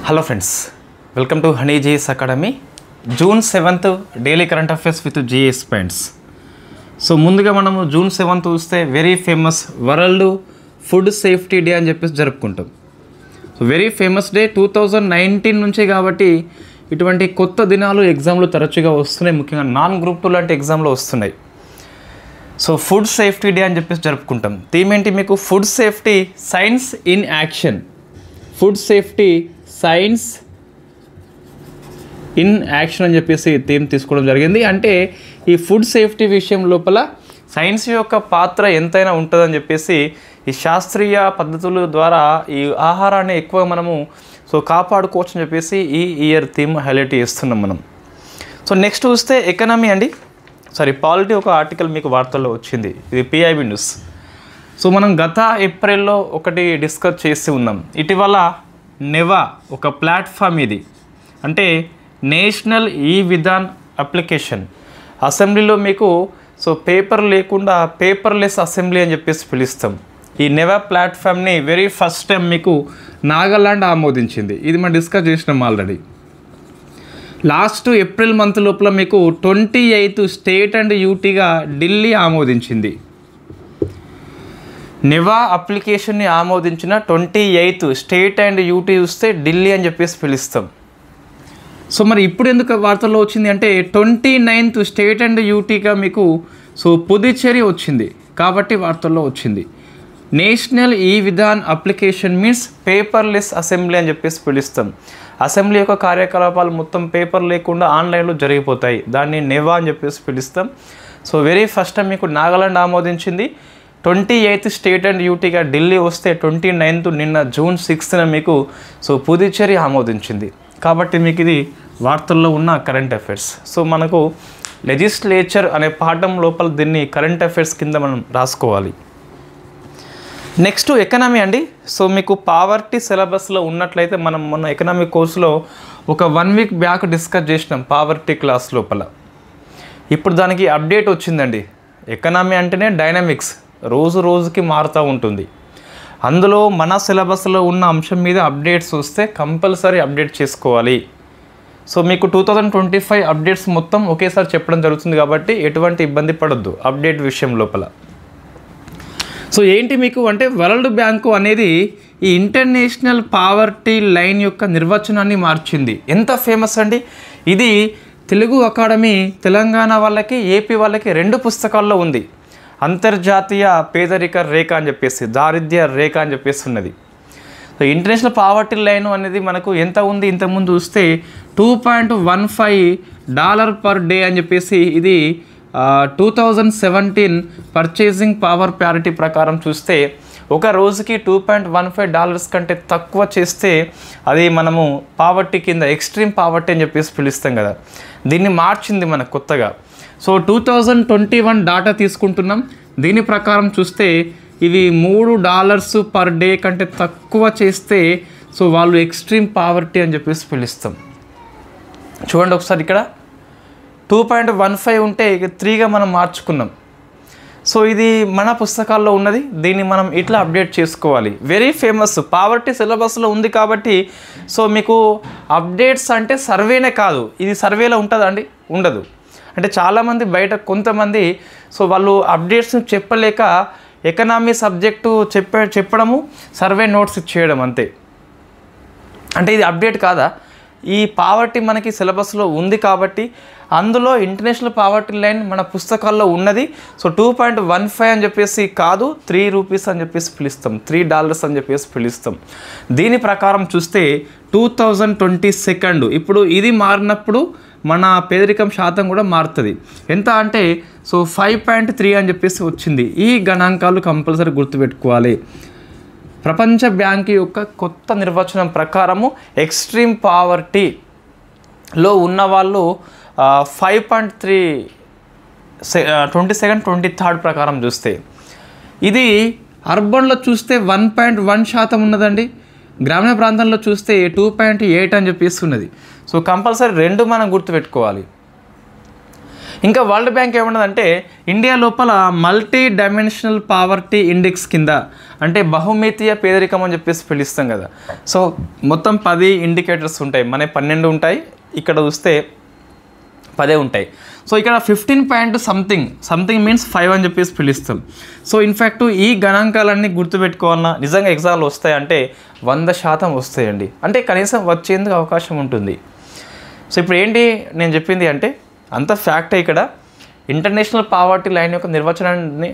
Hello friends, welcome to Honey GS Academy. June 7th daily current affairs with GS Pants. So ముందుగా మనము June 7th చూస్తే very famous world food safety day అని చెప్పేసి జరుపుకుంటాం. So very famous day 2019 నుంచి కాబట్టి ఇటువంటి కొత్త దినాలు ఎగ్జామ్లు తరచుగా వస్తున్నాయి, ముఖ్యంగా నాన్ గ్రూప్ 2 లాంటి ఎగ్జామ్లో వస్తున్నాయి. సో ఫుడ్ సేఫ్టీ డే అని చెప్పేసి జరుపుకుంటాం. థీమ్ ఏంటి మీకు? Food safety science in action. Food safety science in action అని చెప్పేసి థీమ్ తీసుకోవడం జరిగింది. అంటే ఈ ఫుడ్ సేఫ్టీ విషయం లోపల సైన్స్ యొక్క పాత్ర ఎంతైనా ఉంటుందని చెప్పేసి ఈ శాస్త్రీయ పద్ధతుల ద్వారా ఈ ఆహారాన్ని ఎక్కువ మనము కాపాడుకోవచ్చు అని చెప్పేసి ఈ ఇయర్ థీమ్ హైలైట్ చేస్తున్నాం మనం. సో నెక్స్ట్ చూస్తే ఎకనామీ అండి, పాలిటీ ఒక ఆర్టికల్ మీకు వార్తల్లో వచ్చింది, ఇది పిఐబి న్యూస్. సో మనం గత ఏప్రిల్లో ఒకటి డిస్కస్ చేసి ఉన్నాం. ఇటీవల నెవా ఒక ప్లాట్ఫామ్, ఇది అంటే నేషనల్ ఈ విధాన్ అప్లికేషన్. అసెంబ్లీలో మీకు పేపర్ లేకుండా పేపర్లెస్ అసెంబ్లీ అని చెప్పేసి పిలుస్తాం. ఈ నెవా ప్లాట్ఫామ్ని వెరీ ఫస్ట్ టైం మీకు నాగాలాండ్ ఆమోదించింది. ఇది మనం డిస్కస్ చేసినాం ఆల్రెడీ. లాస్ట్ ఏప్రిల్ మంత్ లోపల మీకు 28th స్టేట్ అండ్ యూటీగా ఢిల్లీ ఆమోదించింది. నెవా అప్లికేషన్ని ఆమోదించిన 28th స్టేట్ అండ్ యూటీ చూస్తే ఢిల్లీ అని చెప్పేసి పిలుస్తాం. సో మరి ఇప్పుడు ఎందుకు వార్తల్లో వచ్చింది అంటే 29th స్టేట్ అండ్ యూటీగా మీకు పుదుచ్చేరి వచ్చింది కాబట్టి వార్తల్లో వచ్చింది. నేషనల్ ఈ Vidhan application means paperless assembly అని చెప్పేసి పిలుస్తాం. అసెంబ్లీ యొక్క కార్యకలాపాలు మొత్తం పేపర్ లేకుండా ఆన్లైన్లో జరిగిపోతాయి, దాన్ని నెవా అని చెప్పేసి పిలుస్తాం. సో వెరీ ఫస్ట్ టైం మీకు నాగాలాండ్ ఆమోదించింది. 28th స్టేట్ అండ్ యూటీగా ఢిల్లీ వస్తే 29th నిన్న June 6th మీకు పుదుచ్చేరి ఆమోదించింది. కాబట్టి మీకు ఇది వార్తల్లో ఉన్న కరెంట్ అఫైర్స్. సో మనకు లెజిస్లేచర్ అనే పాఠం లోపల దీన్ని కరెంట్ అఫైర్స్ కింద మనం రాసుకోవాలి. నెక్స్ట్ ఎకనామీ అండి. సో మీకు పావర్టీ సిలబస్లో ఉన్నట్లయితే మనం మొన్న ఎకనామీ కోర్సులో ఒక 1 week బ్యాక్ డిస్కస్ చేసినాం పావర్టీ క్లాస్ లోపల. ఇప్పుడు దానికి అప్డేట్ వచ్చిందండి. ఎకనామీ అంటేనే డైనమిక్స్, రోజు రోజుకి మారుతూ ఉంటుంది. అందులో మన సిలబస్లో ఉన్న అంశం మీద అప్డేట్స్ వస్తే కంపల్సరీ అప్డేట్ చేసుకోవాలి. సో మీకు 2025 అప్డేట్స్ మొత్తం ఒకేసారి చెప్పడం జరుగుతుంది కాబట్టి ఎటువంటి ఇబ్బంది పడొద్దు అప్డేట్ విషయం లోపల. సో ఏంటి మీకు అంటే వరల్డ్ బ్యాంకు అనేది ఈ ఇంటర్నేషనల్ పావర్టీ లైన్ యొక్క నిర్వచనాన్ని మార్చింది. ఎంత ఫేమస్ అండి ఇది. తెలుగు అకాడమీ తెలంగాణ వాళ్ళకి ఏపీ వాళ్ళకి 2 పుస్తకాల్లో ఉంది. అంతర్జాతీయ పేదరిక రేఖ అని చెప్పేసి, దారిద్ర్య రేఖ అని చెప్పేసి ఉన్నది. సో ఇంటర్నేషనల్ పావర్టీ లైన్ అనేది మనకు ఎంత ఉంది, ఇంతకుముందు చూస్తే $2.15 per day అని చెప్పేసి ఇది 2017 పర్చేసింగ్ పవర్ ప్యారిటీ ప్రకారం చూస్తే ఒక రోజుకి $2.15 కంటే తక్కువ చేస్తే అది మనము పావర్టీ కింద ఎక్స్ట్రీమ్ పావర్టీ అని చెప్పేసి పిలుస్తాం కదా. దీన్ని మార్చింది మనకు కొత్తగా. సో 2021 డాటా తీసుకుంటున్నాం. దీని ప్రకారం చూస్తే ఇవి $3 per day కంటే తక్కువ చేస్తే వాళ్ళు ఎక్స్ట్రీమ్ పావర్టీ అని చెప్పేసి పిలుస్తాం. చూడండి ఒకసారి, ఇక్కడ 2.15 ఉంటే 3గా మనం మార్చుకున్నాం. సో ఇది మన పుస్తకాల్లో ఉన్నది, దీన్ని మనం ఇట్లా అప్డేట్ చేసుకోవాలి. వెరీ ఫేమస్, పావర్టీ సిలబస్లో ఉంది కాబట్టి. సో మీకు అప్డేట్స్ అంటే సర్వేనే కాదు, ఇది సర్వేలో ఉంటుందా అండి? ఉండదు. అంటే చాలామంది బయట కొంతమంది వాళ్ళు అప్డేట్స్ని చెప్పలేక ఎకనామీ సబ్జెక్టు చెప్పడము, సర్వే నోట్స్ ఇచ్చేయడం అంతే. అంటే ఇది అప్డేట్ కాదా? ఈ పావర్టీ మనకి సిలబస్లో ఉంది కాబట్టి అందులో ఇంటర్నేషనల్ పావర్టీ లైన్ మన పుస్తకాల్లో ఉన్నది. సో 2.15 అని చెప్పేసి కాదు, ₹3 అని చెప్పేసి పిలుస్తాం, $3 అని చెప్పేసి పిలుస్తాం. దీని ప్రకారం చూస్తే 2022 ఇప్పుడు ఇది మారినప్పుడు మన పేదరికం శాతం కూడా మారుతుంది. ఎంత అంటే 5.3 అని చెప్పేసి వచ్చింది. ఈ గణాంకాలు కంపల్సరీ గుర్తుపెట్టుకోవాలి. ప్రపంచ బ్యాంక్ యొక్క కొత్త నిర్వచనం ప్రకారము ఎక్స్ట్రీమ్ పావర్టీలో ఉన్నవాళ్ళు 5.3 22-23 ప్రకారం చూస్తే, ఇది అర్బన్లో చూస్తే 1.1% ఉన్నదండి. గ్రామీణ ప్రాంతంలో చూస్తే 2.8 అని చెప్పేసి ఉన్నది. సో కంపల్సరీ 2 మనం గుర్తుపెట్టుకోవాలి. ఇంకా వరల్డ్ బ్యాంక్ ఏమన్నదంటే ఇండియా లోపల మల్టీ డైమెన్షనల్ పావర్టీ ఇండెక్స్ కింద, అంటే బహుమితీయ పేదరికం అని చెప్పేసి పిలుస్తాం కదా. సో మొత్తం 10 ఇండికేటర్స్ ఉంటాయి, మన 12 ఉంటాయి, ఇక్కడ చూస్తే 10 ఉంటాయి. సో ఇక్కడ 15 సంథింగ్ మీన్స్ 5 అని చెప్పేసి పిలుస్తాం. సో ఇన్ఫ్యాక్ట్ ఈ గణాంకాలన్నీ గుర్తుపెట్టుకోవాలన్నా నిజంగా ఎగ్జామ్లు వస్తాయంటే 100% వస్తాయండి, అంటే కనీసం వచ్చేందుకు అవకాశం ఉంటుంది. సో ఇప్పుడు ఏంటి నేను చెప్పింది అంటే అంత ఫ్యాక్టే. ఇక్కడ ఇంటర్నేషనల్ పావర్టీ లైన్ యొక్క నిర్వచనాన్ని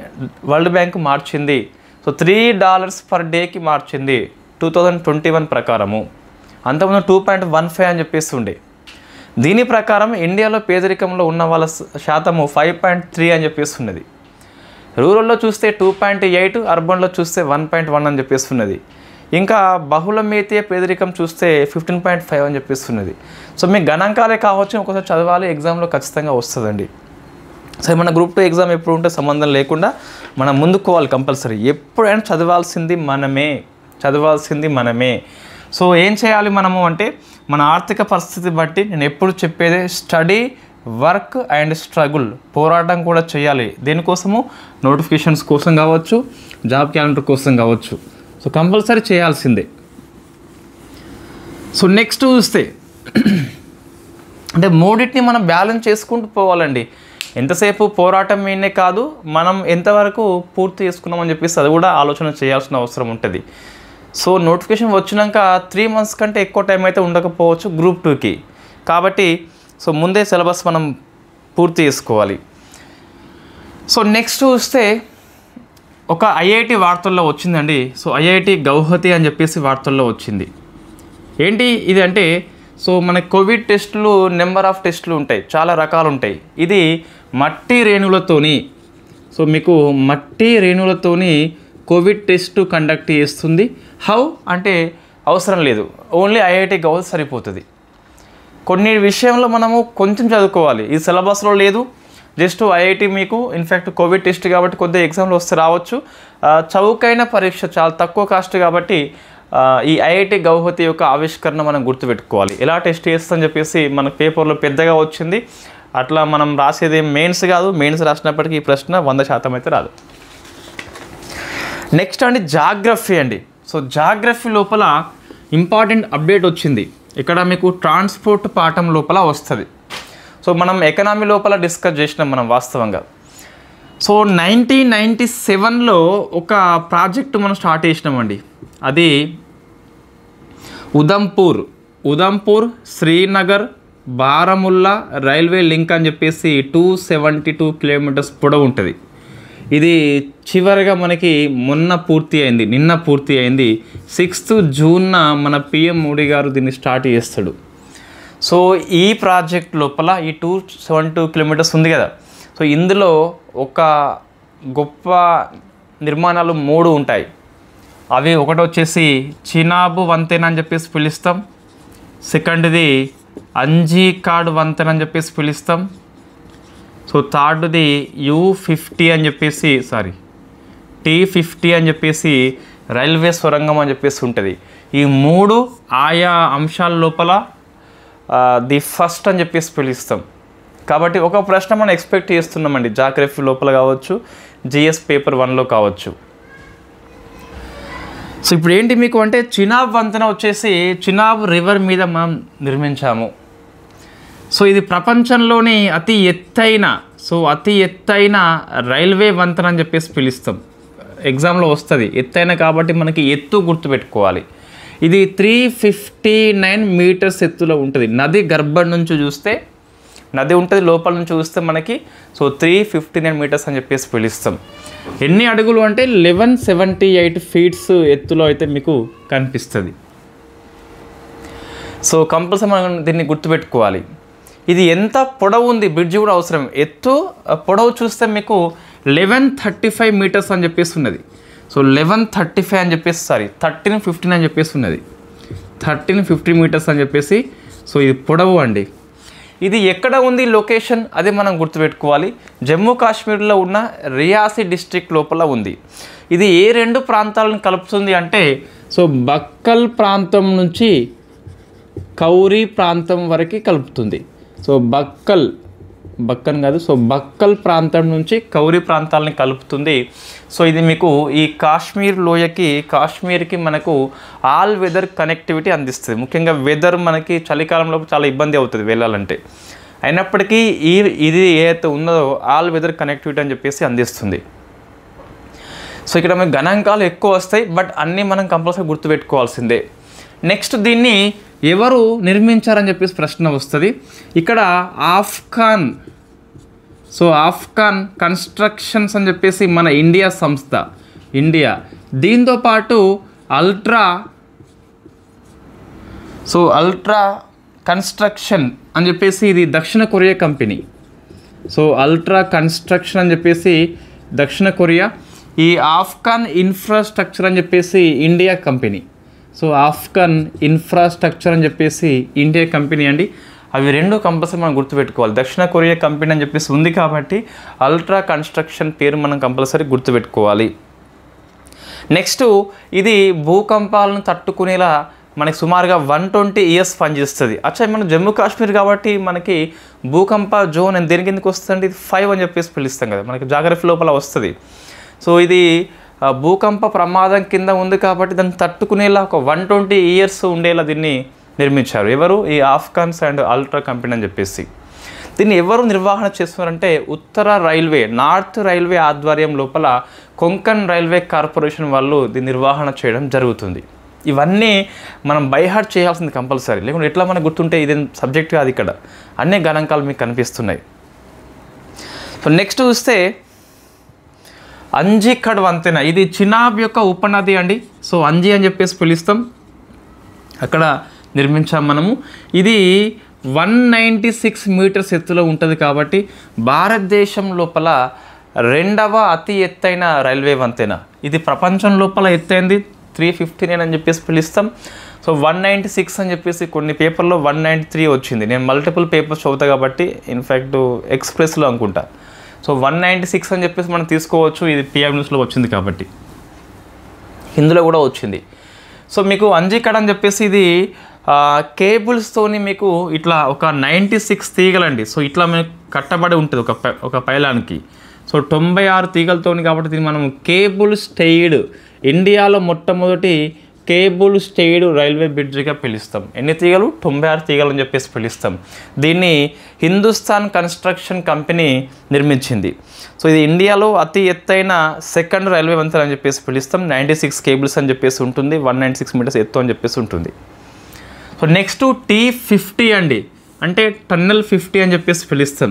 వరల్డ్ బ్యాంక్ మార్చింది. సో $3 per dayకి మార్చింది 2021 ప్రకారము. అంతకుముందు 2.15 అని చెప్పేసి ఉండే. దీని ప్రకారం ఇండియాలో పేదరికంలో ఉన్న వాళ్ళ శాతము 5.3 అని చెప్పేసి ఉన్నది. రూరల్లో చూస్తే 2.8, అర్బన్లో చూస్తే 1.1 అని చెప్పేసి ఉన్నది. ఇంకా బహుళమితీయ పేదరికం చూస్తే 15.5 అని చెప్పేసి ఉన్నది. సో మీ గణాంకాలే కావచ్చు, ఒకసారి చదవాలి, ఎగ్జామ్లో ఖచ్చితంగా వస్తుందండి. సో మన గ్రూప్ 2 ఎగ్జామ్ ఎప్పుడు ఉంటే సంబంధం లేకుండా మనం ముందుకోవాలి కంపల్సరీ. ఎప్పుడైనా చదవాల్సింది మనమే. సో ఏం చేయాలి మనము అంటే మన ఆర్థిక పరిస్థితి బట్టి నేను ఎప్పుడు చెప్పేదే స్టడీ, వర్క్ అండ్ స్ట్రగుల్, పోరాటం కూడా చేయాలి. దేనికోసము? నోటిఫికేషన్స్ కోసం కావచ్చు, జాబ్ క్యాలెండర్ కోసం కావచ్చు. సో కంపల్సరీ చేయాల్సిందే. సో నెక్స్ట్ చూస్తే అంటే మూడింటిని మనం బ్యాలెన్స్ చేసుకుంటూ పోవాలండి. ఎంతసేపు పోరాటం మీదనే కాదు, మనం ఎంతవరకు పూర్తి చేసుకున్నామని చెప్పేసి అది కూడా ఆలోచన చేయాల్సిన అవసరం ఉంటుంది. సో నోటిఫికేషన్ వచ్చినాక 3 months కంటే ఎక్కువ టైం అయితే ఉండకపోవచ్చు గ్రూప్ 2కి. కాబట్టి సో ముందే సిలబస్ మనం పూర్తి చేసుకోవాలి. సో నెక్స్ట్ చూస్తే ఒక ఐఐటి వార్తల్లో వచ్చిందండి. సో ఐఐటి గౌహతి అని చెప్పేసి వార్తల్లో వచ్చింది. ఏంటి ఇది అంటే సో మన కోవిడ్ టెస్టులు, నెంబర్ ఆఫ్ టెస్టులు ఉంటాయి, చాలా రకాలు ఉంటాయి. ఇది మట్టి రేణువులతోని, సో మీకు మట్టి రేణువులతోని కోవిడ్ టెస్ట్ కండక్ట్ చేస్తుంది. హౌ అంటే అవసరం లేదు, ఓన్లీ ఐఐటి గౌహతి సరిపోతుంది. కొన్ని విషయంలో మనము కొంచెం చదువుకోవాలి, ఇది సిలబస్లో లేదు. జస్ట్ ఐఐటి మీకు ఇన్ఫ్యాక్ట్ కోవిడ్ టెస్ట్ కాబట్టి కొద్దిగా ఎగ్జామ్లో వస్తే రావచ్చు. చౌకైన పరీక్ష, చాలా తక్కువ కాస్ట్ కాబట్టి ఈ ఐఐటి గౌహతి యొక్క ఆవిష్కరణ మనం గుర్తుపెట్టుకోవాలి. ఎలా టెస్ట్ చేస్తుందని చెప్పేసి మన పేపర్లో పెద్దగా వచ్చింది. అట్లా మనం రాసేది మెయిన్స్ కాదు, మెయిన్స్ రాసినప్పటికీ ఈ ప్రశ్న 100% అయితే రాదు. నెక్స్ట్ అండి జాగ్రఫీ అండి. సో జాగ్రఫీ లోపల ఇంపార్టెంట్ అప్డేట్ వచ్చింది. ఇక్కడ మీకు ట్రాన్స్పోర్ట్ పాఠం లోపల వస్తుంది. సో మనం ఎకనామీ లోపల డిస్కస్ చేసినాం మనం వాస్తవంగా. సో 1997లో ఒక ప్రాజెక్టు మనం స్టార్ట్ చేసినామండి. అది ఉదంపూర్ శ్రీనగర్ బారాముల్లా రైల్వే లింక్ అని చెప్పేసి 272 kilometers పొడవు ఉంటుంది. ఇది చివరిగా మనకి నిన్న పూర్తి అయింది. 6th June మన పిఎం మోడీ గారు దీన్ని స్టార్ట్ చేస్తాడు. సో ఈ ప్రాజెక్ట్ లోపల ఈ 272 kilometers ఉంది కదా. సో ఇందులో ఒక గొప్ప నిర్మాణాలు 3 ఉంటాయి. అవి ఒకటి వచ్చేసి చినాబ్ వంతెన అని చెప్పేసి పిలుస్తాం, సెకండ్ది అంజీకాడ్ వంతెన అని చెప్పేసి పిలుస్తాం, సో థర్డ్ది T50 అని చెప్పేసి రైల్వే సొరంగం అని చెప్పేసి ఉంటుంది. ఈ 3 ఆయా అంశాల లోపల ది ఫస్ట్ అని చెప్పేసి పిలుస్తాం. కాబట్టి ఒక ప్రశ్న మనం ఎక్స్పెక్ట్ చేస్తున్నామండి, జాగ్రఫీ లోపల కావచ్చు, జిఎస్ పేపర్ 1లో కావచ్చు. సో ఇప్పుడు ఏంటి మీకు అంటే చినాబ్ వంతెన వచ్చేసి చినాబ్ రివర్ మీద మనం నిర్మించాము. సో ఇది ప్రపంచంలోని అతి ఎత్తైన రైల్వే వంతెన అని చెప్పేసి పిలుస్తాం. ఎగ్జామ్లో వస్తుంది, ఎత్తైన కాబట్టి మనకి ఎత్తు గుర్తుపెట్టుకోవాలి. ఇది 359 meters ఎత్తులో ఉంటుంది. నది గర్భం నుంచి చూస్తే నది ఉంటుంది, లోపల నుంచి చూస్తే మనకి సో 359 meters అని చెప్పేసి పిలుస్తాం. ఎన్ని అడుగులు అంటే 1178 feet ఎత్తులో అయితే మీకు కనిపిస్తుంది. సో కంపల్సరీ మనం దీన్ని గుర్తుపెట్టుకోవాలి. ఇది ఎంత పొడవు ఉంది, బ్రిడ్జ్ కూడా అవసరం. ఎత్తు పొడవు చూస్తే మీకు 1135 meters అని చెప్పేసి ఉన్నది. సో 1135 అని చెప్పేసి 1315 అని చెప్పేసి ఉన్నది. 1350 meters అని చెప్పేసి సో ఇది పొడవు అండి. ఇది ఎక్కడ ఉంది లొకేషన్ అది మనం గుర్తుపెట్టుకోవాలి. జమ్మూ కాశ్మీర్లో ఉన్న రియాసీ డిస్ట్రిక్ట్ లోపల ఉంది. ఇది ఏ 2 ప్రాంతాలను కలుపుతుంది అంటే సో బక్కల్ ప్రాంతం నుంచి కౌరీ ప్రాంతం వరకు కలుపుతుంది. సో బక్కల్ బక్కన్ కాదు, సో బక్కల్ ప్రాంతం నుంచి కౌరి ప్రాంతాలని కలుపుతుంది. సో ఇది మీకు ఈ కాశ్మీర్కి మనకు ఆల్ వెదర్ కనెక్టివిటీ అందిస్తుంది. ముఖ్యంగా వెదర్ మనకి చలికాలంలో చాలా ఇబ్బంది అవుతుంది వెళ్ళాలంటే, అయినప్పటికీ ఇది ఏదైతే ఉన్నదో ఆల్ వెదర్ కనెక్టివిటీ అని చెప్పేసి అందిస్తుంది. సో ఇక్కడ మనకి గణాంకాలు ఎక్కువ వస్తాయి, బట్ అన్నీ మనం కంపల్సరీ గుర్తుపెట్టుకోవాల్సిందే. నెక్స్ట్ దీన్ని ఎవరు నిర్మించారని చెప్పేసి ప్రశ్న వస్తుంది. ఇక్కడ ఆఫ్ఘన్ కన్స్ట్రక్షన్స్ అని చెప్పేసి మన ఇండియా సంస్థ, దీంతో పాటు అల్ట్రా కన్స్ట్రక్షన్ అని చెప్పేసి ఇది దక్షిణ Korea company. So ultra construction అని చెప్పేసి దక్షిణ కొరియా, ఈ ఆఫ్ఘన్ ఇన్ఫ్రాస్ట్రక్చర్ అని చెప్పేసి India company. So Afghan infrastructure అని చెప్పేసి ఇండియా కంపెనీ అండి. అవి రెండు కంపల్సరీ మనం గుర్తుపెట్టుకోవాలి. దక్షిణ కొరియా కంపెనీ అని చెప్పేసి ఉంది కాబట్టి అల్ట్రా కన్స్ట్రక్షన్ పేరు మనం కంపల్సరీ గుర్తుపెట్టుకోవాలి. నెక్స్ట్ ఇది భూకంపాలను తట్టుకునేలా మనకి సుమారుగా 120 years పనిచేస్తుంది. మన జమ్మూ కాశ్మీర్ కాబట్టి మనకి భూకంప జోన్ దేని కిందకి వస్తుంది, ఇది 5 అని చెప్పేసి పిలుస్తాం కదా, మనకి జాగ్రఫీ లోపల వస్తుంది. సో ఇది భూకంప ప్రమాదం కింద ఉంది కాబట్టి దాన్ని తట్టుకునేలా ఒక 120 years ఉండేలా దీన్ని నిర్మించారు. ఎవరు? ఈ ఆఫ్ఘన్స్ అండ్ అల్ట్రా కంపెనీ అని చెప్పేసి. దీన్ని ఎవరు నిర్వహణ చేస్తున్నారంటే నార్త్ రైల్వే ఆధ్వర్యం లోపల కొంకన్ రైల్వే కార్పొరేషన్ వాళ్ళు దీన్ని నిర్వహణ చేయడం జరుగుతుంది. ఇవన్నీ మనం బైహార్ట్ చేయాల్సింది కంపల్సరీ, లేకుంటే ఎట్లా మనకు గుర్తుంటే ఇది సబ్జెక్ట్ కాదు. ఇక్కడ అన్ని గణాంకాలు మీకు కనిపిస్తున్నాయి. సో నెక్స్ట్ చూస్తే అంజీఖడ్ వంతెన, ఇది చినాబ్ యొక్క ఉపనది అండి. సో అంజీ అని చెప్పేసి పిలుస్తాం, అక్కడ నిర్మించాం మనము. ఇది 196 meters ఎత్తులో ఉంటుంది కాబట్టి భారతదేశం లోపల 2వ అతి ఎత్తైన రైల్వే వంతెన. ఇది ప్రపంచం లోపల ఎత్తైంది 359 అని చెప్పేసి పిలుస్తాం. సో 196 అని చెప్పేసి కొన్ని పేపర్లో 193 వచ్చింది. నేను మల్టిపుల్ పేపర్స్ చదువుతా కాబట్టి ఇన్ఫ్యాక్ట్ ఎక్స్ప్రెస్లో అనుకుంటా. సో 196 అని చెప్పేసి మనం తీసుకోవచ్చు, ఇది పిఎం న్యూస్లో వచ్చింది కాబట్టి, హిందీలో కూడా వచ్చింది. సో మీకు అంజీఖడ్ అని చెప్పేసి ఇది కేబుల్స్తోని మీకు ఇట్లా ఒక 96 తీగలండి. సో ఇట్లా మీకు కట్టబడి ఉంటుంది ఒక పైలానికి. సో 96 తీగలతోని కాబట్టి దీన్ని మనం కేబుల్ స్టేయిడ్, ఇండియాలో మొట్టమొదటి కేబుల్ స్టేయిడ్ రైల్వే బ్రిడ్జ్గా పిలుస్తాం. ఎన్ని తీగలు? 96 తీగలు అని చెప్పేసి పిలుస్తాం. దీన్ని హిందుస్థాన్ కన్స్ట్రక్షన్ కంపెనీ నిర్మించింది. సో ఇది ఇండియాలో అతి ఎత్తైన సెకండ్ రైల్వే వంతెన అని చెప్పేసి పిలుస్తాం. 96 కేబుల్స్ అని చెప్పేసి ఉంటుంది, 196 meters ఎత్తు అని చెప్పేసి ఉంటుంది. సో నెక్స్ట్ T50 అండి, అంటే టన్నెల్ 50 అని చెప్పేసి పిలుస్తాం.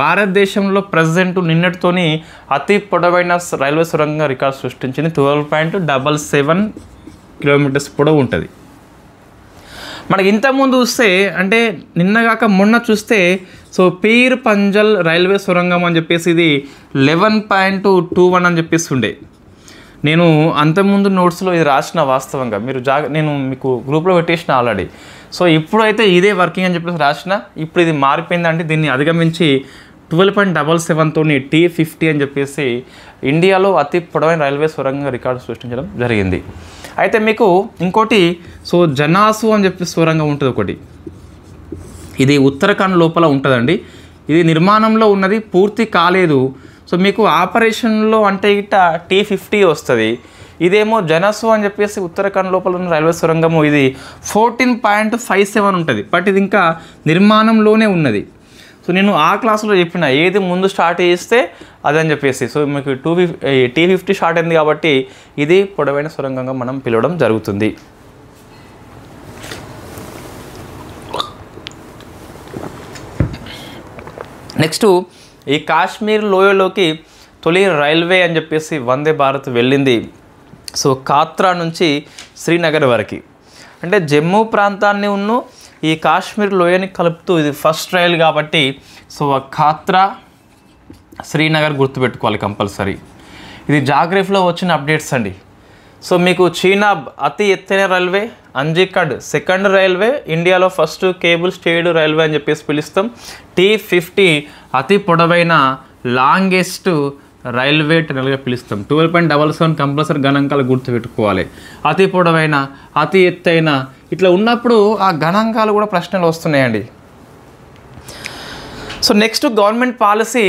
భారతదేశంలో ప్రజెంట్ నిన్నటితోని అతి పొడవైన రైల్వే సొరంగంగా రికార్డు సృష్టించింది. 12.77 kilometers పొడవు ఉంటుంది. మనకి ఇంతకుముందు చూస్తే అంటే నిన్నగాక మొన్న చూస్తే సో పీర్ పంజల్ రైల్వే సొరంగం అని చెప్పేసి ఇది 11.21 అని చెప్పేసి ఉండే. నేను అంతకుముందు నోట్స్లో ఇది రాసిన వాస్తవంగా, మీరు నేను మీకు గ్రూప్లో పెట్టేసిన ఆల్రెడీ. సో ఇప్పుడైతే ఇదే వర్కింగ్ అని చెప్పేసి రాసిన, ఇప్పుడు ఇది మారిపోయిందంటే దీన్ని అధిగమించి 12.77 T50 అని చెప్పేసి ఇండియాలో అతి పొడవైన రైల్వే సొరంగంగా రికార్డు సృష్టించడం జరిగింది. అయితే మీకు ఇంకోటి సో జనాసు అని చెప్పేసి సొరంగం ఉంటుంది ఒకటి, ఇది ఉత్తరాఖండ్ లోపల ఉంటుందండి. ఇది నిర్మాణంలో ఉన్నది, పూర్తి కాలేదు. సో మీకు ఆపరేషన్లో అంటే ఇట్ట T50 వస్తుంది. ఇదేమో జనసు అని చెప్పేసి ఉత్తరాఖండ్ లోపల ఉన్న రైల్వే సొరంగము, ఇది 14.57 ఉంటుంది, బట్ ఇది ఇంకా నిర్మాణంలోనే ఉన్నది. సో నేను ఆ క్లాసులో చెప్పిన ఏది ముందు స్టార్ట్ చేస్తే అదని చెప్పేసి. సో మీకు T50 స్టార్ట్ అయింది కాబట్టి ఇది పొడవైన సొరంగంగా మనం పిలవడం జరుగుతుంది. నెక్స్ట్ ఈ కాశ్మీర్ లోయలోకి తొలి రైల్వే అని చెప్పేసి వందే భారత్ వెళ్ళింది. సో కాత్రా నుంచి శ్రీనగర్ వరకు, అంటే జమ్మూ ప్రాంతాన్ని ఉన్న ఈ కాశ్మీర్ లోయని కలుపుతూ ఇది ఫస్ట్ రైల్ కాబట్టి సో కాత్రా శ్రీనగర్ గుర్తుపెట్టుకోవాలి కంపల్సరీ. ఇది జాగ్రఫీలో వచ్చిన అప్డేట్స్ అండి. సో మీకు చీనాబ్ అతి ఎత్తైన రైల్వే, అంజీఖడ్ సెకండ్ రైల్వే, ఇండియాలో ఫస్ట్ కేబుల్ స్టేయిడ్ రైల్వే అని చెప్పేసి పిలుస్తాం. T50 అతి పొడవైన లాంగెస్ట్ రైల్వే టనల్గా పిలుస్తాం. 12.77 కంపల్సరీ గణాంకాలు గుర్తుపెట్టుకోవాలి. అతి పొడవైన, అతి ఎత్తైన ఇట్లా ఉన్నప్పుడు ఆ గణాంకాలు కూడా ప్రశ్నలు వస్తున్నాయండి. So next government policy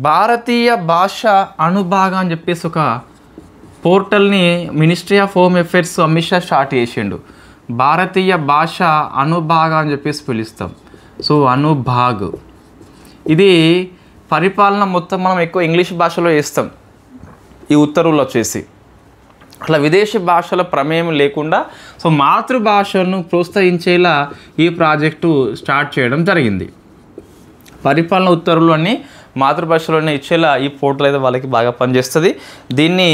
Bharatiya Bhasha Anubhag అని చెప్పేసి ఒక పోర్టల్ని ministry of home affairs Amit Shah start చేసిండు. భారతీయ భాష అనుభాగం అని చెప్పేసి పిలుస్తాం. సో అనుభాగ్ ఇది పరిపాలన మొత్తం మనం ఎక్కువ ఇంగ్లీష్ భాషలో చేస్తాం ఈ ఉత్తర్వులు వచ్చేసి. అట్లా విదేశీ భాషల ప్రమేయం లేకుండా సో మాతృభాషను ప్రోత్సహించేలా ఈ ప్రాజెక్టు స్టార్ట్ చేయడం జరిగింది. పరిపాలన ఉత్తర్వులు అన్నీ మాతృభాషలోనే ఇచ్చేలా ఈ పోర్టల్ అయితే వాళ్ళకి బాగా పనిచేస్తుంది. దీన్ని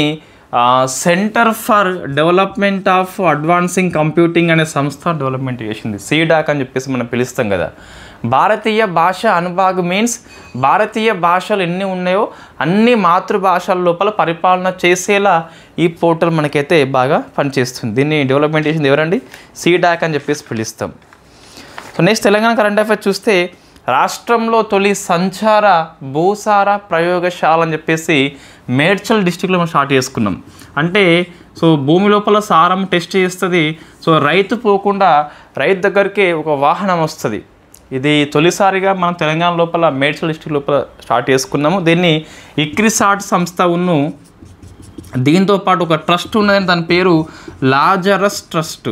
centre for development of advancing computing అనే సంస్థ డెవలప్మెంట్ చేసింది. సీడాక్ అని చెప్పేసి మనం పిలుస్తాం కదా. భారతీయ భాష అనుభాగ్ మీన్స్ భారతీయ భాషలు ఎన్ని ఉన్నాయో అన్ని మాతృభాషల లోపల పరిపాలన చేసేలా ఈ పోర్టల్ మనకైతే బాగా పనిచేస్తుంది. దీన్ని డెవలప్మెంట్ చేసింది ఎవరండి? సీడాక్ అని చెప్పేసి పిలుస్తాం. So next Telangana current affairs చూస్తే రాష్ట్రంలో తొలి సంచార భూసార ప్రయోగశాల అని చెప్పేసి మేడ్చల్ డిస్టిక్లో మనం స్టార్ట్ చేసుకున్నాం. అంటే సో భూమి లోపల సారం టెస్ట్ చేస్తుంది. సో రైతు పోకుండా రైతు దగ్గరికి ఒక వాహనం వస్తుంది. ఇది తొలిసారిగా మనం తెలంగాణ లోపల మేడ్చల్ డిస్టిక్ లోపల స్టార్ట్ చేసుకున్నాము. దీన్ని ఇక్రిసాట్ సంస్థ ఉన్ను దీంతో పాటు ఒక ట్రస్ట్ ఉన్నదని దాని పేరు Lazarus trust.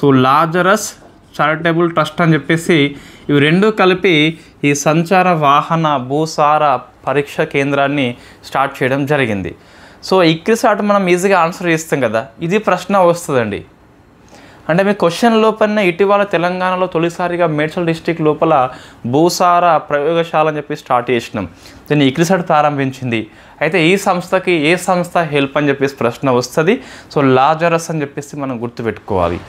So Lazarus charitable trust అని చెప్పేసి ఇవి రెండు కలిపి ఈ సంచార వాహన భూసార పరీక్ష కేంద్రాన్ని స్టార్ట్ చేయడం జరిగింది. సో ఇక్రిసాట్ మనం ఈజీగా ఆన్సర్ చేస్తాం కదా, ఇది ప్రశ్న వస్తుందండి. అంటే మీ క్వశ్చన్ లోపలనే ఇటీవల తెలంగాణలో తొలిసారిగా మేడ్చల్ డిస్టిక్ లోపల భూసార ప్రయోగశాల అని చెప్పి స్టార్ట్ చేసినాం. దీన్ని ఇక్రిసాట్ ప్రారంభించింది. అయితే ఈ సంస్థకి ఏ సంస్థ హెల్ప్ అని చెప్పేసి ప్రశ్న వస్తుంది. సో లాజరస్ అని చెప్పేసి మనం గుర్తుపెట్టుకోవాలి.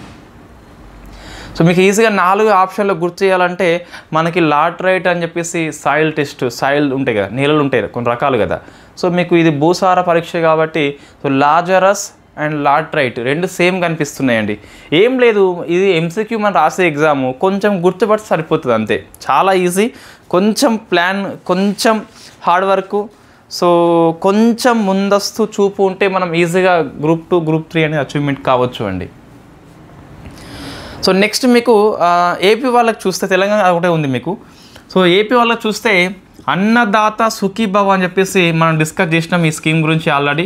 సో మీకు ఈజీగా 4 ఆప్షన్లు గుర్తు చేయాలంటే మనకి లాటరైట్ అని చెప్పేసి సాయిల్ టెస్ట్, సాయిల్ ఉంటాయి కదా, నీళ్ళు ఉంటాయి కొన్ని రకాలు కదా. సో మీకు ఇది భూసార పరీక్ష కాబట్టి సో లాజరస్ అండ్ లాటరైట్ రెండు సేమ్ కనిపిస్తున్నాయండి. ఏం లేదు, ఇది ఎంసీక్యూ మనం రాసే ఎగ్జాము, కొంచెం గుర్తుపట్టి సరిపోతుంది అంతే. చాలా ఈజీ, కొంచెం ప్లాన్, కొంచెం హార్డ్ వర్క్, సో కొంచెం ముందస్తు చూపు ఉంటే మనం ఈజీగా గ్రూప్ 2 గ్రూప్ 3 అనేది అచీవ్మెంట్ కావచ్చు అండి. సో నెక్స్ట్ మీకు ఏపీ వాళ్ళకి చూస్తే తెలంగాణ ఒకటే ఉంది మీకు. సో ఏపీ వాళ్ళకి చూస్తే అన్నదాత సుఖీభవ అని చెప్పేసి మనం డిస్కస్ చేసినాం ఈ స్కీమ్ గురించి ఆల్రెడీ.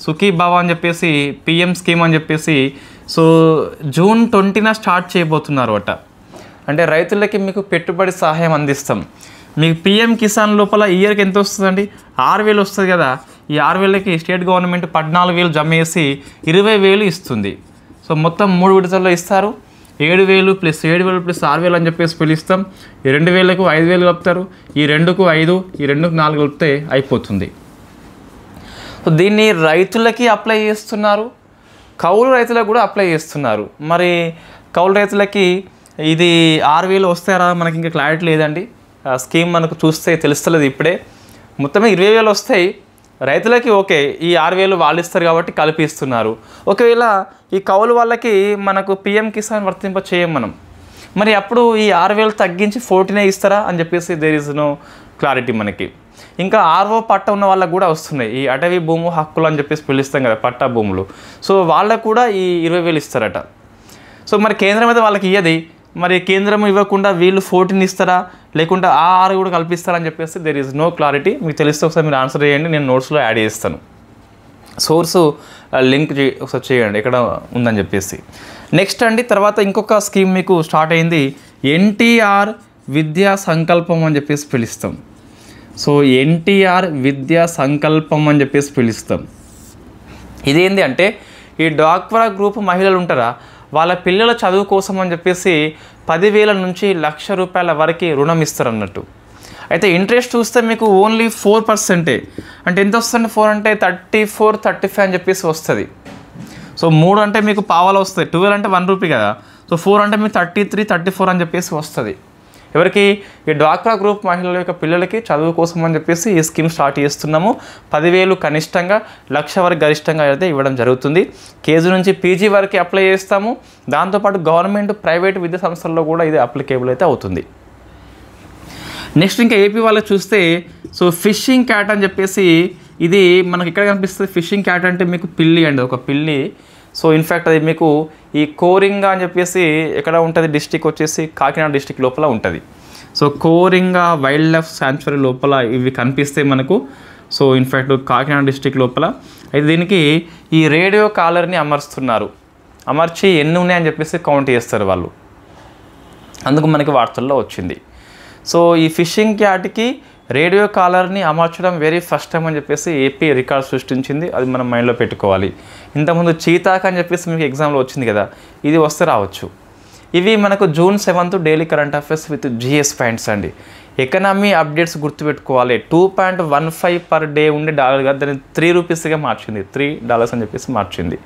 సుఖీభవ అని చెప్పేసి పిఎం స్కీమ్ అని చెప్పేసి సో జూన్ 20న స్టార్ట్ చేయబోతున్నారు అట. అంటే రైతులకి మీకు పెట్టుబడి సహాయం అందిస్తాం. మీకు పిఎం కిసాన్ లోపల ఇయర్కి ఎంత వస్తుందండి? 6,000 వస్తుంది కదా. ఈ 6,000కి స్టేట్ గవర్నమెంట్ 14,000 జమ చేసి 20,000 ఇస్తుంది. సో మొత్తం 3 విడతల్లో ఇస్తారు. 7,000 + 7,000 + 6,000 అని చెప్పేసి పిలుస్తాం. ఈ 2,000కు 5,000 కలుపుతారు, ఈ 2కు 5, ఈ 2కు 4 కలిపితే అయిపోతుంది. సో దీన్ని రైతులకి అప్లై చేస్తున్నారు, కౌలు రైతులకు కూడా అప్లై చేస్తున్నారు. మరి కౌలు రైతులకి ఇది 6,000 వస్తారా మనకి ఇంకా క్లారిటీ లేదండి. స్కీమ్ మనకు చూస్తే తెలుస్తలేదు ఇప్పుడే. మొత్తమే 20,000 వస్తాయి రైతులకి. ఓకే, ఈ 6,000 వాళ్ళు ఇస్తారు కాబట్టి కలిపి ఇస్తున్నారు. ఒకవేళ ఈ కౌలు వాళ్ళకి మనకు పిఎం కిసాన్ వర్తింప చేయం మనం, మరి అప్పుడు ఈ 6,000 తగ్గించి 14 ఇస్తారా అని చెప్పేసి దేర్ ఇస్ నో క్లారిటీ మనకి. ఇంకా ఆర్ఓ పట్ట ఉన్న వాళ్ళకు కూడా వస్తున్నాయి. ఈ అటవీ భూము హక్కులు అని చెప్పేసి పిలుస్తాం కదా, పట్టా భూములు. సో వాళ్ళకు కూడా ఈ 20,000 ఇస్తారట. సో మరి కేంద్రం అయితే వాళ్ళకి ఇయ్యది, మరి కేంద్రం ఇవ్వకుండా వీళ్ళు 14 ఇస్తారా లేకుంటే ఆ 6 కూడా కల్పిస్తారా అని చెప్పేసి దేర్ ఈజ్ నో క్లారిటీ. మీకు తెలిస్తే ఒకసారి మీరు ఆన్సర్ చేయండి, నేను నోట్స్లో యాడ్ చేస్తాను. సోర్సు లింక్ ఒకసారి చేయండి ఎక్కడ ఉందని చెప్పేసి. నెక్స్ట్ అండి, తర్వాత ఇంకొక స్కీమ్ మీకు స్టార్ట్ అయింది, ఎన్టీఆర్ విద్యా సంకల్పం అని చెప్పేసి పిలుస్తాం. సో ఎన్టీఆర్ విద్యా సంకల్పం అని చెప్పేసి పిలుస్తాం. ఇదేంటి అంటే ఈ డ్వాక్రా గ్రూప్ మహిళలు ఉంటారా, వాళ్ళ పిల్లల చదువు కోసం అని చెప్పేసి 10,000 నుంచి ₹1,00,000 వరకు రుణం ఇస్తారు అన్నట్టు. అయితే ఇంట్రెస్ట్ చూస్తే మీకు ఓన్లీ 4%. అంటే ఎంత వస్తుంది? 4 అంటే 34, 35 అని చెప్పేసి వస్తుంది. సో 3 అంటే మీకు పావాలు వస్తుంది, 12 అంటే ₹1 కదా. సో 4 అంటే మీకు 33, 34 అని చెప్పేసి వస్తుంది. ఎవరికి? ఈ డ్వాక్రా గ్రూప్ మహిళల యొక్క పిల్లలకి చదువు కోసం అని చెప్పేసి ఈ స్కీమ్ స్టార్ట్ చేస్తున్నాము. 10,000 కనిష్టంగా, 1,00,000 వరకు గరిష్టంగా అయితే ఇవ్వడం జరుగుతుంది. కేజీ నుంచి పీజీ వరకు అప్లై చేస్తాము. దాంతోపాటు గవర్నమెంట్, ప్రైవేట్ విద్యా సంస్థల్లో కూడా ఇది అప్లికేబుల్ అయితే అవుతుంది. నెక్స్ట్ ఇంకా ఏపీ వాళ్ళకి చూస్తే సో ఫిషింగ్ క్యాట్ అని చెప్పేసి ఇది మనకి ఇక్కడ కనిపిస్తుంది. ఫిషింగ్ క్యాట్ అంటే మీకు పిల్లి అండి, ఒక పిల్లి. సో ఇన్ఫ్యాక్ట్ అది మీకు ఈ కోరింగా అని చెప్పేసి ఎక్కడ ఉంటుంది, డిస్టిక్ వచ్చేసి కాకినాడ డిస్టిక్ లోపల ఉంటుంది. So Coringa wild life sanctuary లోపల ఇవి కనిపిస్తే మనకు. సో ఇన్ఫ్యాక్ట్ కాకినాడ డిస్టిక్ లోపల అయితే దీనికి ఈ రేడియో కాలర్ని అమర్చి ఎన్ని ఉన్నాయని చెప్పేసి కౌంట్ చేస్తారు వాళ్ళు, అందుకు మనకి వార్తల్లో వచ్చింది. సో ఈ ఫిషింగ్ క్యాట్కి రేడియో కాలర్ని అమర్చడం వెరీ ఫస్ట్ టైం అని చెప్పేసి ఏపీ రికార్డ్ సృష్టించింది, అది మనం మైండ్లో పెట్టుకోవాలి. ఇంతకుముందు చీతాక్ అని చెప్పేసి మీకు ఎగ్జామ్లో వచ్చింది కదా, ఇది వస్తే రావచ్చు. ఇవి మనకు June 7 daily current affairs with GS points అండి. ఎకనామీ అప్డేట్స్ గుర్తుపెట్టుకోవాలి. 2.15 పర్ డే ఉండే డాలర్గా దాన్ని $3 మార్చింది, $3 అని చెప్పేసి మార్చింది.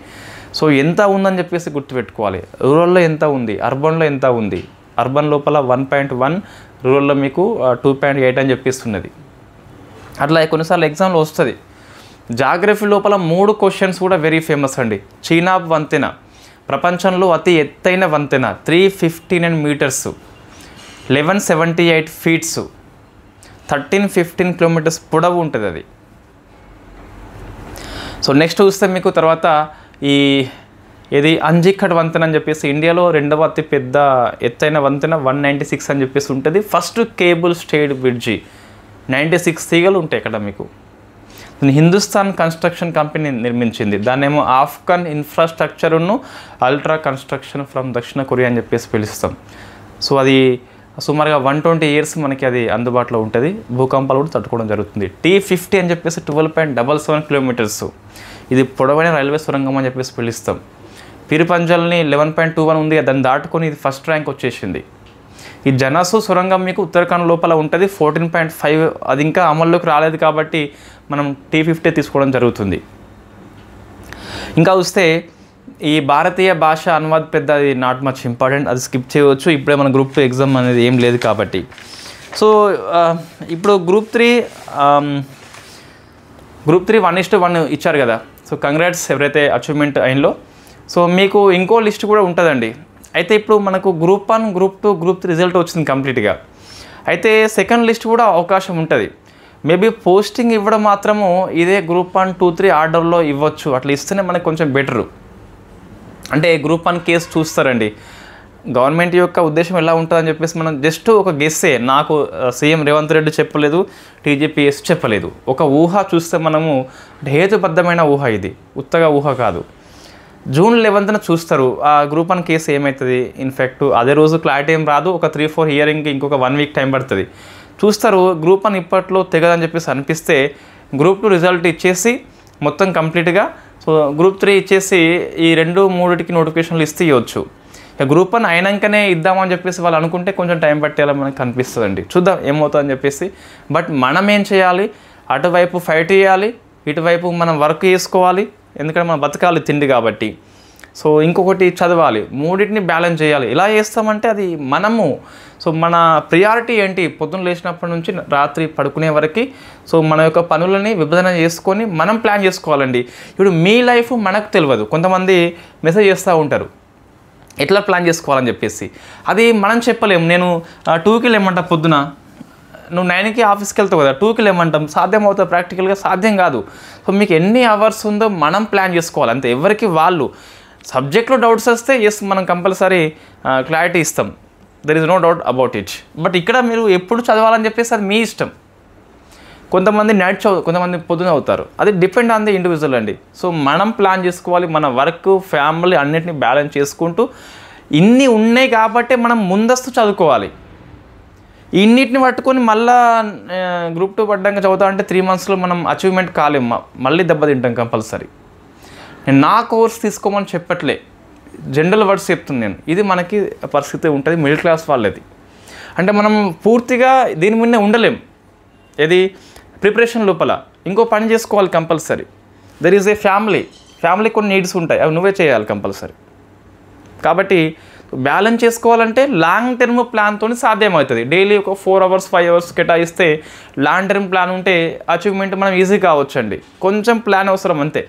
సో ఎంత ఉందని చెప్పేసి గుర్తుపెట్టుకోవాలి. రూరల్లో ఎంత ఉంది, అర్బన్లో ఎంత ఉంది. అర్బన్ లోపల 1.1, రూరల్లో మీకు 2.8 అని చెప్పేస్తున్నది. అట్లా కొన్నిసార్లు ఎగ్జామ్లో వస్తుంది. జాగ్రఫీ లోపల 3 క్వశ్చన్స్ కూడా వెరీ ఫేమస్ అండి. చీనాబ్ వంతెన ప్రపంచంలో అతి ఎత్తైన వంతెన, 359 మీటర్స్, 1178 ఫీట్స్, 1315 కిలోమీటర్స్ పొడవు ఉంటుంది అది. సో నెక్స్ట్ చూస్తే మీకు తర్వాత ఇది అంజిక్కడ్ వంతెన అని చెప్పేసి ఇండియాలో 2వ అతి పెద్ద ఎత్తైన వంతెన, 196 అని చెప్పేసి ఉంటుంది. ఫస్ట్ కేబుల్ స్టేడ్ బ్రిడ్జి, 96 తీగలు ఉంటాయి ఇక్కడ మీకు. హిందుస్థాన్ కన్స్ట్రక్షన్ కంపెనీ నిర్మించింది. దాన్నేమో ఆఫ్ఘన్ ఇన్ఫ్రాస్ట్రక్చర్ను అల్ట్రా కన్స్ట్రక్షన్ ఫ్రమ్ దక్షిణ కొరియా అని చెప్పేసి పిలుస్తాం. సో అది సుమారుగా 120 ఇయర్స్ మనకి అది అందుబాటులో ఉంటుంది. భూకంపాలు కూడా తట్టుకోవడం జరుగుతుంది. T50 అని చెప్పేసి 12.77 కిలోమీటర్స్, ఇది పొడవైన రైల్వే సొరంగం అని చెప్పేసి పిలుస్తాం. పిరిపంజల్ని 11.21 ఉంది, దాన్ని దాటుకొని ఇది ఫస్ట్ ర్యాంక్ వచ్చేసింది. ఈ జనసు సొరంగం మీకు ఉత్తరాఖండ్ లోపల ఉంటుంది, 14.5, అది ఇంకా అమల్లోకి రాలేదు కాబట్టి మనం T50 తీసుకోవడం జరుగుతుంది. ఇంకా చూస్తే ఈ భారతీయ భాష అనువాద్ పెద్ద, అది నాట్ మచ్ ఇంపార్టెంట్, అది స్కిప్ చేయవచ్చు. ఇప్పుడే మన గ్రూప్ 2 ఎగ్జామ్ అనేది ఏం లేదు కాబట్టి. సో ఇప్పుడు గ్రూప్ 3 1:1 ఇచ్చారు కదా. సో కంగ్రాట్స్ ఎవరైతే అచీవ్మెంట్ అయినలో. సో మీకు ఇంకో లిస్ట్ కూడా ఉంటుందండి. అయితే ఇప్పుడు మనకు గ్రూప్ 1, గ్రూప్ 2, గ్రూప్ 3 రిజల్ట్ వచ్చింది కంప్లీట్గా. అయితే సెకండ్ లిస్ట్ కూడా అవకాశం ఉంటుంది. మేబీ పోస్టింగ్ ఇవ్వడం మాత్రము ఇదే గ్రూప్ 1, 2, 3 ఆర్డర్లో ఇవ్వచ్చు. అట్లా ఇస్తేనే మనకు కొంచెం బెటరు. అంటే గ్రూప్ 1 కేసు చూస్తారండి. గవర్నమెంట్ యొక్క ఉద్దేశం ఎలా ఉంటుందని చెప్పేసి మనం జస్ట్ ఒక గెస్సే, నాకు సీఎం రేవంత్ రెడ్డి చెప్పలేదు, టీజీపీఎస్ చెప్పలేదు, ఒక ఊహ చూస్తే మనము హేతుబద్ధమైన ఊహ, ఇది ఉత్తగా ఊహ కాదు. June 11 చూస్తారు ఆ గ్రూప్ 1 కేసు ఏమవుతుంది. ఇన్ఫ్యాక్ట్ అదే రోజు క్లారిటీ ఏం రాదు, ఒక 3-4 హియరింగ్కి ఇంకొక 1 వీక్ టైం పడుతుంది. చూస్తారు గ్రూప్ 1 ఇప్పట్లో తెగదని చెప్పేసి అనిపిస్తే గ్రూప్ 2 రిజల్ట్ ఇచ్చేసి మొత్తం కంప్లీట్గా, సో గ్రూప్ 3 ఇచ్చేసి ఈ 2-3కి నోటిఫికేషన్లు ఇస్తే ఇవ్వచ్చు. ఇక గ్రూప్ 1 అయినాకనే ఇద్దామని చెప్పేసి వాళ్ళు అనుకుంటే కొంచెం టైం పట్టేలా మనకు కనిపిస్తుందండి. చూద్దాం ఏమవుతుందని చెప్పేసి. బట్ మనం ఏం చేయాలి, అటువైపు ఫైట్ చేయాలి, ఇటువైపు మనం వర్క్ చేసుకోవాలి, ఎందుకంటే మనం బతకాలి తిండి కాబట్టి. సో ఇంకొకటి చదవాలి, మూడింటిని బ్యాలెన్స్ చేయాలి. ఎలా చేస్తామంటే అది మనము. సో మన ప్రియారిటీ ఏంటి, పొద్దున్న లేచినప్పటి నుంచి రాత్రి పడుకునే వరకు సో మన యొక్క పనులని విభజన చేసుకొని మనం ప్లాన్ చేసుకోవాలండి. ఇప్పుడు మీ లైఫ్ మనకు తెలియదు, కొంతమంది మెసేజ్ చేస్తూ ఉంటారు ఎట్లా ప్లాన్ చేసుకోవాలని చెప్పేసి. అది మనం చెప్పలేము. నేను 2కి లేమంటా పొద్దున, నువ్వు 9కి ఆఫీస్కి వెళ్తావు కదా, 2కి లేమంటాం, సాధ్యం అవుతుంది, ప్రాక్టికల్గా సాధ్యం కాదు. సో మీకు ఎన్ని అవర్స్ ఉందో మనం ప్లాన్ చేసుకోవాలి అంతే. ఎవరికి వాళ్ళు సబ్జెక్ట్లో డౌట్స్ వస్తే ఎస్ మనం కంపల్సరీ క్లారిటీ ఇస్తాం, there is no doubt about it. But ఇక్కడ మీరు ఎప్పుడు చదవాలని చెప్పేసి అది మీ ఇష్టం. కొంతమంది నైట్ కొంతమంది పొద్దున అవుతారు, అది డిపెండ్ ఆన్ ది ఇండివిజువల్ అండి. సో మనం ప్లాన్ చేసుకోవాలి, మన వర్క్ ఫ్యామిలీ అన్నిటిని బ్యాలెన్స్ చేసుకుంటూ. ఇన్ని ఉన్నాయి కాబట్టి మనం ముందస్తు చదువుకోవాలి. ఇన్నిటిని పట్టుకొని మళ్ళీ గ్రూప్ 2 పడ్డాక చదువుతా అంటే 3 monthsలో మనం అచీవ్మెంట్ కాలేము, మళ్ళీ దెబ్బతింటాం కంపల్సరీ. నేను నా కోర్స్ తీసుకోమని చెప్పట్లే, జనరల్ వర్డ్స్ చెప్తుంది నేను. ఇది మనకి పరిస్థితి ఉంటుంది మిడిల్ క్లాస్ వాళ్ళది. అంటే మనం పూర్తిగా దీని మీదనే ఉండలేం. ఇది ప్రిపరేషన్ లోపల ఇంకో పని చేసుకోవాలి compulsory. There is a family కొన్ని నీడ్స్ ఉంటాయి, అవి నువ్వే చేయాలి కంపల్సరీ. కాబట్టి బ్యాలెన్స్ చేసుకోవాలంటే లాంగ్ టర్మ్ ప్లాన్తో సాధ్యమవుతుంది. డైలీ ఒక 4 hours 5 hours కేటాయిస్తే లాంగ్ టర్మ్ ప్లాన్ ఉంటే అచీవ్మెంట్ మనం ఈజీ కావచ్చండి. కొంచెం ప్లాన్ అవసరం అంతే.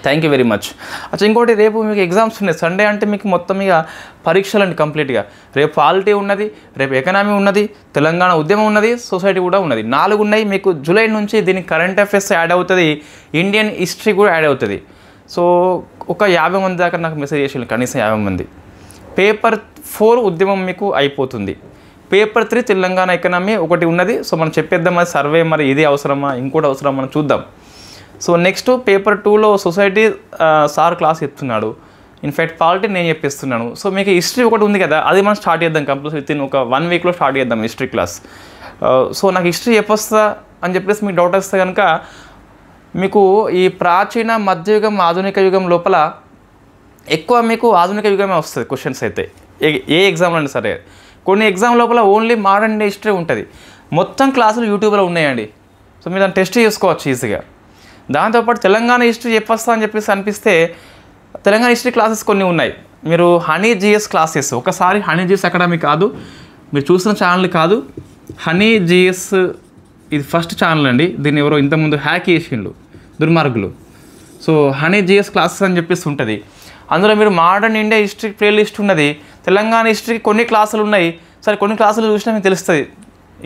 Thank you very much. అచ్చా ఇంకోటి, రేపు మీకు ఎగ్జామ్స్ ఉన్నాయి. సండే అంటే మీకు మొత్తం ఇక పరీక్షలు అండి కంప్లీట్గా. రేపు పాలిటీ ఉన్నది, రేపు ఎకనామీ ఉన్నది, తెలంగాణ ఉద్యమం ఉన్నది, సొసైటీ కూడా ఉన్నది. 4 ఉన్నాయి మీకు. జూలై నుంచి దీనికి కరెంట్ అఫైర్స్ యాడ్ అవుతుంది, ఇండియన్ హిస్టరీ కూడా యాడ్ అవుతుంది. సో ఒక 50 మంది దాకా నాకు మెసేజ్ చేసేది, కనీసం 50 మంది. పేపర్ 4 ఉద్యమం మీకు అయిపోతుంది. పేపర్ 3 తెలంగాణ ఎకనామీ ఒకటి ఉన్నది. సో మనం చెప్పేద్దాం అది సర్వే, మరి ఇది అవసరమా ఇంకోటి అవసరమా మనం చూద్దాం. సో నెక్స్ట్ పేపర్ 2లో సొసైటీ సార్ క్లాస్ చెప్తున్నాడు, ఇన్ఫ్యాక్ట్ పాలిటీ నేను చెప్పిస్తున్నాను. సో మీకు హిస్టరీ ఒకటి ఉంది కదా, అది మనం స్టార్ట్ చేద్దాం కంపల్సరీ విత్ ఇన్ ఒక 1 వీక్లో స్టార్ట్ చేద్దాం హిస్టరీ క్లాస్. సో నాకు హిస్టరీ చెప్పొస్తా అని చెప్పేసి మీకు డౌట్ వస్తే కనుక మీకు ఈ ప్రాచీన మధ్యయుగం ఆధునిక యుగం లోపల ఎక్కువ మీకు ఆధునిక యుగమే వస్తుంది క్వశ్చన్స్ అయితే ఏ ఎగ్జామ్లో అయినా సరే. కొన్ని ఎగ్జామ్ లోపల ఓన్లీ మోడర్న్ డే హిస్టరీ ఉంటుంది. మొత్తం క్లాసులు యూట్యూబ్లో ఉన్నాయండి. సో మీరు దాన్ని టెస్ట్ చేసుకోవచ్చు ఈజీగా. దాంతోపాటు తెలంగాణ హిస్టరీ చెప్పొస్తా అని చెప్పేసి అనిపిస్తే తెలంగాణ హిస్టరీ క్లాసెస్ కొన్ని ఉన్నాయి. మీరు హనీ జిఎస్ క్లాసెస్, ఒకసారి హనీ జిఎస్ అకాడమీ కాదు మీరు చూసిన ఛానల్ కాదు, హనీ జిఎస్ ఇది ఫస్ట్ ఛానల్ అండి. దీన్ని ఎవరో ఇంతకుముందు హ్యాక్ చేసిండు దుర్మార్గులు. సో హనీ జిఎస్ క్లాసెస్ అని చెప్పేసి ఉంటుంది. అందులో మీరు మోడర్న్ ఇండియా హిస్టరీ ప్లేలిస్ట్ ఉన్నది, తెలంగాణ హిస్టరీకి కొన్ని క్లాసులు ఉన్నాయి. సరే కొన్ని క్లాసులు చూసినా మీకు తెలుస్తుంది.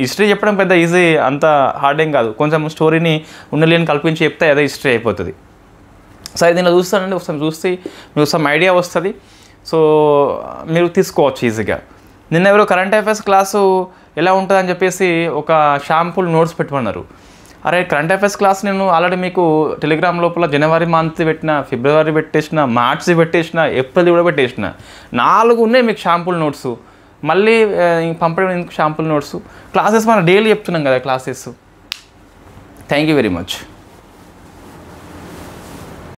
హిస్టరీ చెప్పడం పెద్ద ఈజీ, అంత హార్డ్ ఏం కాదు. కొంచెం స్టోరీని ఉండలేని కల్పించి చెప్తే అదే హిస్టరీ అయిపోతుంది. సరే దీనిలో చూస్తానండి, ఒకసారి చూస్తే మీకు సమ్ ఐడియా వస్తుంది. సో మీరు తీసుకోవచ్చు ఈజీగా. నిన్న ఎవరో కరెంట్ అఫైర్స్ క్లాసు ఎలా ఉంటుందని చెప్పేసి ఒక షాంపుల్ నోట్స్ పెట్టమన్నారు. అరే కరెంట్ అఫైర్స్ క్లాస్ నేను ఆల్రెడీ మీకు టెలిగ్రామ్ లోపల జనవరి మంత్ పెట్టిన, ఫిబ్రవరి పెట్టేసిన, మార్చి పెట్టేసిన, ఏప్రిల్ కూడా పెట్టేసిన, 4 ఉన్నాయి మీకు షాంపుల్ నోట్స్. మళ్ళీ పంపడం ఎందుకు షాంపుల్ నోట్స్? క్లాసెస్ మనం డైలీ చెప్తున్నాం కదా classes. Thank you very much.